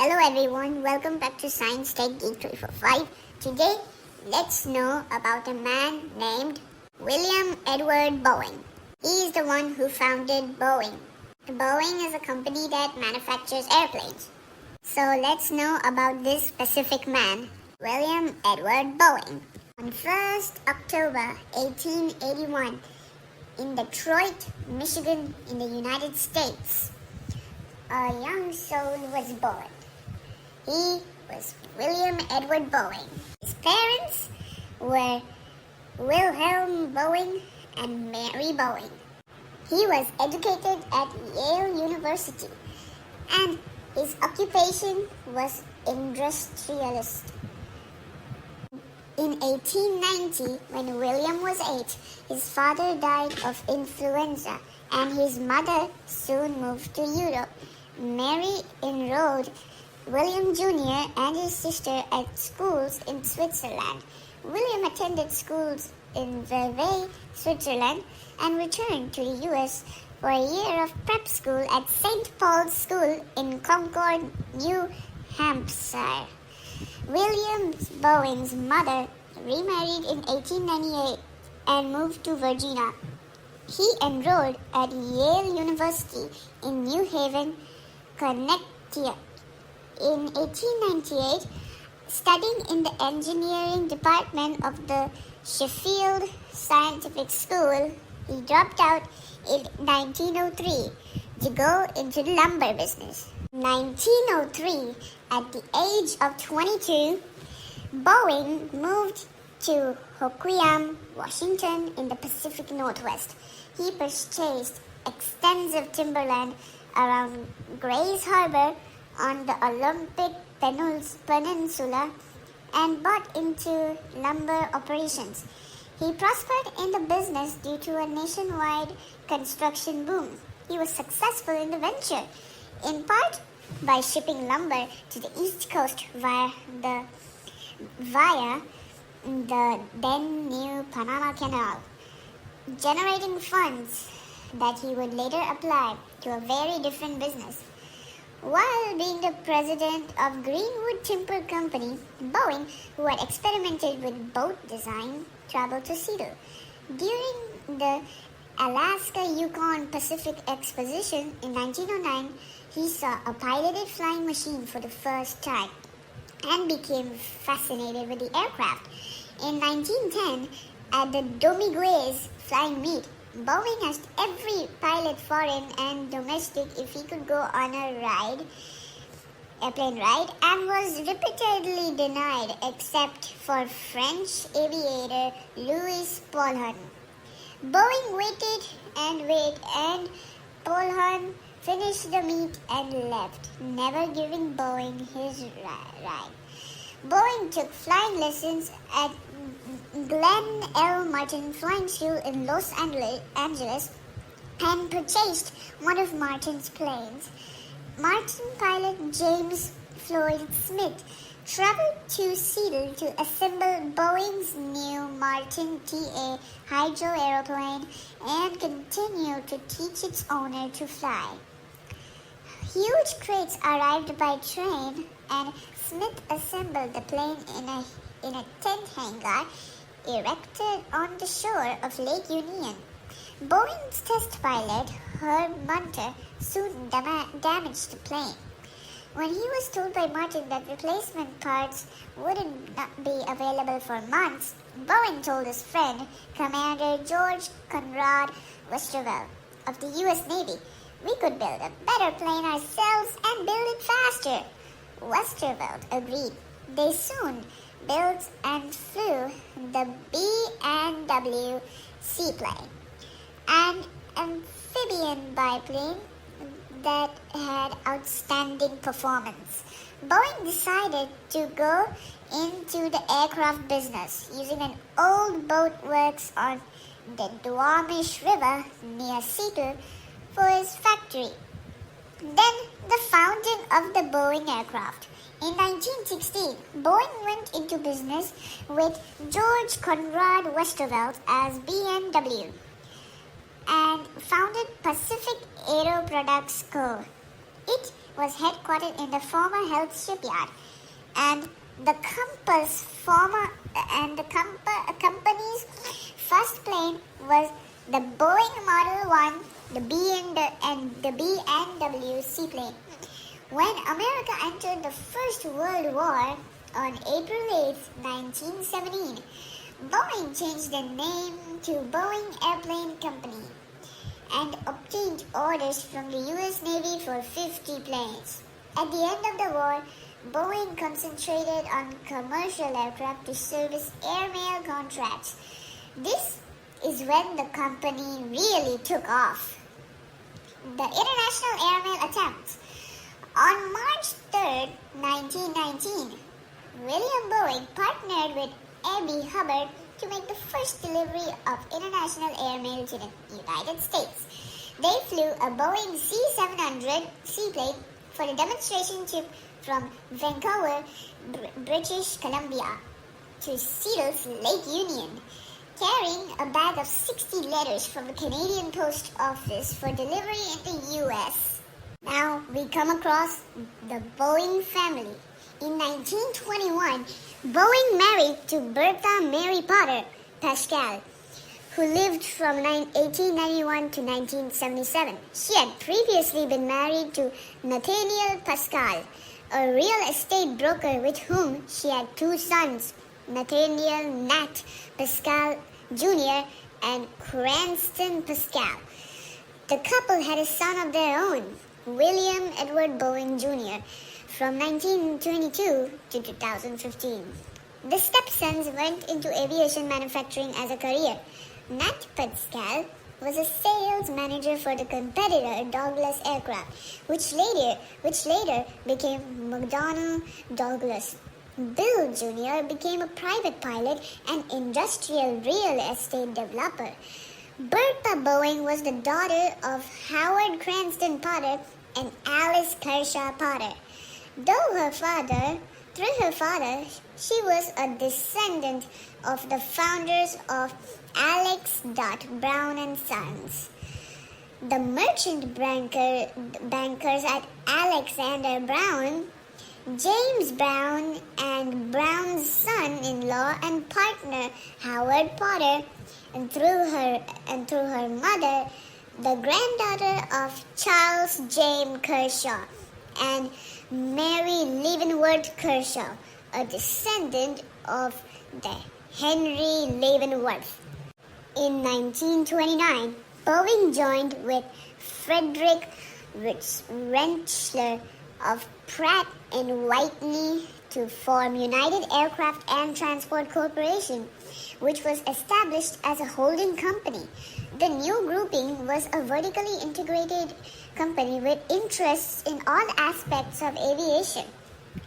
Hello everyone, welcome back to Science Tech Geek 345. Today, let's know about a man named William Edward Boeing. He is the one who founded Boeing. Boeing is a company that manufactures airplanes. So let's know about this specific man, William Edward Boeing. On 1st October 1881, in Detroit, Michigan, in the United States, a young soul was born. He was William Edward Boeing. His parents were Wilhelm Boeing and Mary Boeing. He was educated at Yale University and his occupation was industrialist. In 1890, when William was 8, his father died of influenza and his mother soon moved to Europe. Mary enrolled William Jr. and his sister at schools in Switzerland. William attended schools in Vevey, Switzerland, and returned to the US for a year of prep school at St. Paul's School in Concord, New Hampshire. William Boeing's mother remarried in 1898 and moved to Virginia. He enrolled at Yale University in New Haven, Connecticut. In 1898, studying in the engineering department of the Sheffield Scientific School, he dropped out in 1903 to go into the lumber business. 1903, at the age of 22, Boeing moved to Hoquiam, Washington in the Pacific Northwest. He purchased extensive timberland around Grays Harbor on the Olympic Peninsula and bought into lumber operations. He prospered in the business due to a nationwide construction boom. He was successful in the venture, in part by shipping lumber to the East Coast via the then new Panama Canal, generating funds that he would later apply to a very different business. While being the president of Greenwood Timber Company, Boeing, who had experimented with boat design, traveled to Seattle. During the Alaska-Yukon Pacific Exposition in 1909, he saw a piloted flying machine for the first time and became fascinated with the aircraft. In 1910, at the Domiguez flying meet, Boeing asked every pilot, foreign and domestic, if he could go on a airplane ride, and was repeatedly denied except for French aviator Louis Paulhan. Boeing waited and Paulhan finished the meet and left, never giving Boeing his ride. Boeing took flying lessons at Glenn L. Martin Flying School in Los Angeles and purchased one of Martin's planes. Martin pilot James Floyd Smith traveled to Seattle to assemble Boeing's new Martin TA hydro aeroplane and continued to teach its owner to fly. Huge crates arrived by train and Smith assembled the plane in a tent hangar erected on the shore of Lake Union. Boeing's test pilot, Herb Munter, soon damaged the plane. When he was told by Martin that replacement parts wouldn't be available for months, Boeing told his friend, Commander George Conrad Westervelt of the U.S. Navy, "We could build a better plane ourselves and build it faster." Westervelt agreed. They soon built and flew the B&W seaplane, an amphibian biplane that had outstanding performance. Boeing decided to go into the aircraft business using an old boat works on the Duwamish River near Seattle for his factory. Then the founding of the Boeing aircraft. In 1916, Boeing went into business with George Conrad Westervelt as B&W and founded Pacific Aero Products Co. It was headquartered in the former Health Shipyard, and the company's first plane was the Boeing Model 1, the B&W seaplane. When America entered the First World War on April 8, 1917, Boeing changed the name to Boeing Airplane Company and obtained orders from the US Navy for 50 planes. At the end of the war, Boeing concentrated on commercial aircraft to service airmail contracts. This is when the company really took off. The international airmail attempts. On March 3, 1919, William Boeing partnered with A.B. Hubbard to make the first delivery of international airmail to the United States. They flew a Boeing C-700 seaplane for the demonstration trip from Vancouver, British Columbia to Seattle's Lake Union, carrying a bag of 60 letters from the Canadian Post Office for delivery in the U.S. Now we come across the Boeing family. In 1921, Boeing married to Bertha Mary Potter Pascal, who lived from 1891 to 1977. She had previously been married to Nathaniel Pascal, a real estate broker with whom she had two sons, Nathaniel Nat Pascal Jr. and Cranston Pascal. The couple had a son of their own, William Edward Boeing Jr., from 1922 to 2015. The stepsons went into aviation manufacturing as a career. Nat Pascal was a sales manager for the competitor Douglas Aircraft, which later became McDonnell Douglas. Bill Jr. became a private pilot and industrial real estate developer. Bertha Boeing was the daughter of Howard Cranston Potter and Alice Kershaw Potter. Through her father, she was a descendant of the founders of Alex. Brown and Sons. The merchant bankers at Alexander Brown, James Brown, and Brown's son-in-law and partner Howard Potter, and through her mother, the granddaughter of Charles James Kershaw and Mary Leavenworth Kershaw, a descendant of the Henry Leavenworth. In 1929, Boeing joined with Frederick Rentschler of Pratt and Whitney to form United Aircraft and Transport Corporation, which was established as a holding company. The new grouping was a vertically integrated company with interests in all aspects of aviation,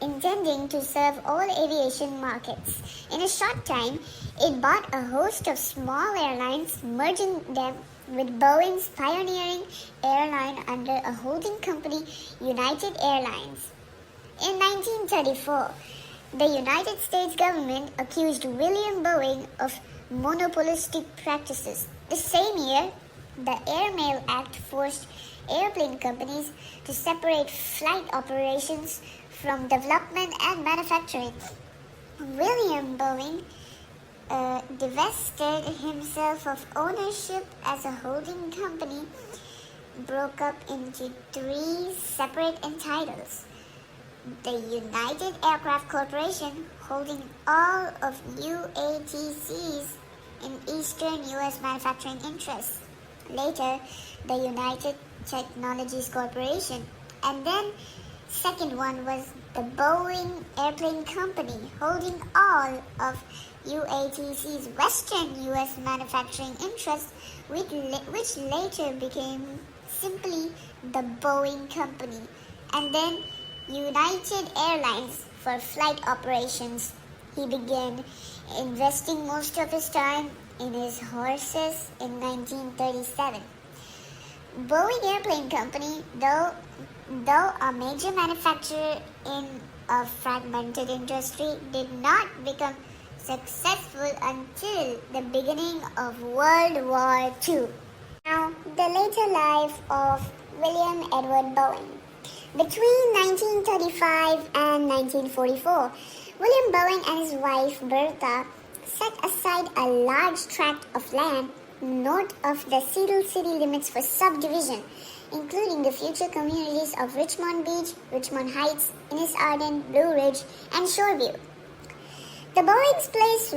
intending to serve all aviation markets. In a short time, it bought a host of small airlines, merging them with Boeing's pioneering airline under a holding company, United Airlines. In 1934, the United States government accused William Boeing of monopolistic practices. The same year, the Airmail Act forced airplane companies to separate flight operations from development and manufacturing. William Boeing divested himself of ownership as a holding company, broke up into three separate entities. The United Aircraft Corporation, holding all of UATC's in Eastern U.S. manufacturing interests. Later, the United Technologies Corporation. And then, second one was the Boeing Airplane Company, holding all of UATC's Western U.S. manufacturing interests, which later became simply the Boeing Company. And then, United Airlines for flight operations. He began investing most of his time in his horses in 1937. Boeing Airplane Company, though a major manufacturer in a fragmented industry, did not become successful until the beginning of World War II. Now, the later life of William Edward Boeing. Between 1935 and 1944, William Boeing and his wife Bertha set aside a large tract of land north of the Seattle city limits for subdivision, including the future communities of Richmond Beach, Richmond Heights, Innis Arden, Blue Ridge, and Shoreview. The Boeings placed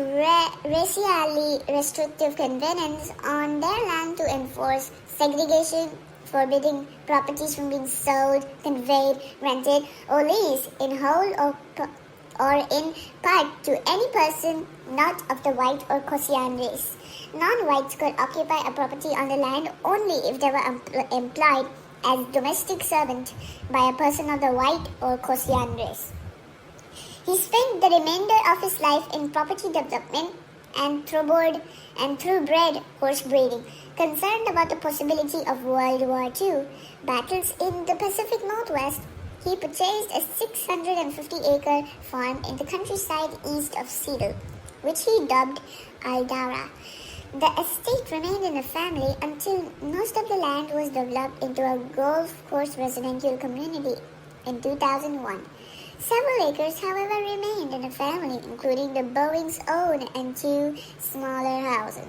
racially restrictive covenants on their land to enforce segregation, forbidding properties from being sold, conveyed, rented, or leased in whole or in part to any person not of the white or Caucasian race. Non-whites could occupy a property on the land only if they were employed as domestic servant by a person of the white or Caucasian race. He spent the remainder of his life in property development and thoroughbred horse breeding. Concerned about the possibility of World War II battles in the Pacific Northwest, he purchased a 650-acre farm in the countryside east of Seattle, which he dubbed Aldara. The estate remained in the family until most of the land was developed into a golf course residential community in 2001. Several acres, however, remained in the family, including the Boeing's own and two smaller houses.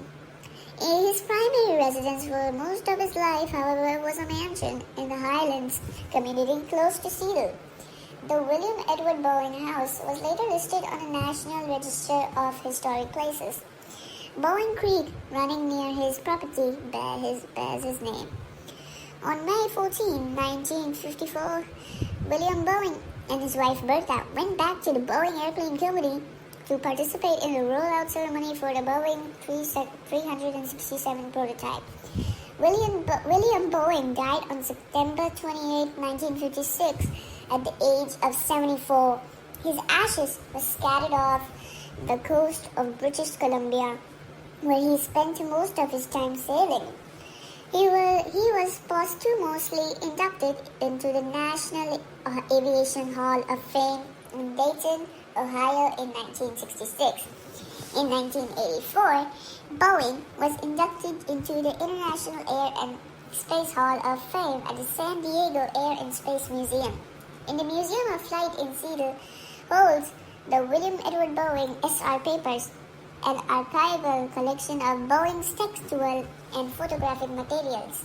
His primary residence for most of his life, however, was a mansion in the Highlands community close to Seattle. The William Edward Boeing House was later listed on the National Register of Historic Places. Boeing Creek, running near his property, bears his name. On May 14, 1954, William Boeing and his wife Bertha went back to the Boeing Airplane Company to participate in the rollout ceremony for the Boeing 367 prototype. William Boeing died on September 28, 1956 at the age of 74. His ashes were scattered off the coast of British Columbia, where he spent most of his time sailing. He was posthumously inducted into the National Aviation Hall of Fame in Dayton, Ohio in 1966. In 1984, Boeing was inducted into the International Air and Space Hall of Fame at the San Diego Air and Space Museum. In the Museum of Flight in Seattle holds the William Edward Boeing SR papers, an archival collection of Boeing's textual and photographic materials.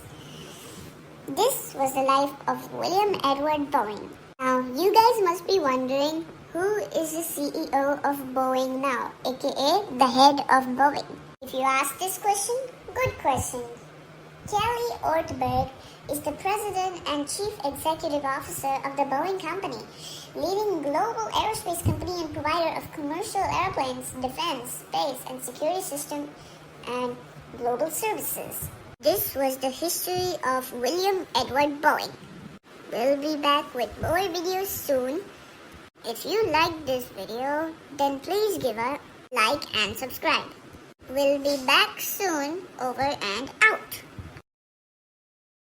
This was the life of William Edward Boeing. Now, you guys must be wondering, who is the CEO of Boeing now, aka the head of Boeing? If you ask this question, good question. Kelly Ortberg is the president and chief executive officer of the Boeing Company, leading global aerospace company and provider of commercial airplanes, defense, space, and security system, and global services. This was the history of William Edward Boeing. We'll be back with more videos soon. If you like this video, then please give a like and subscribe. We'll be back soon. Over and out.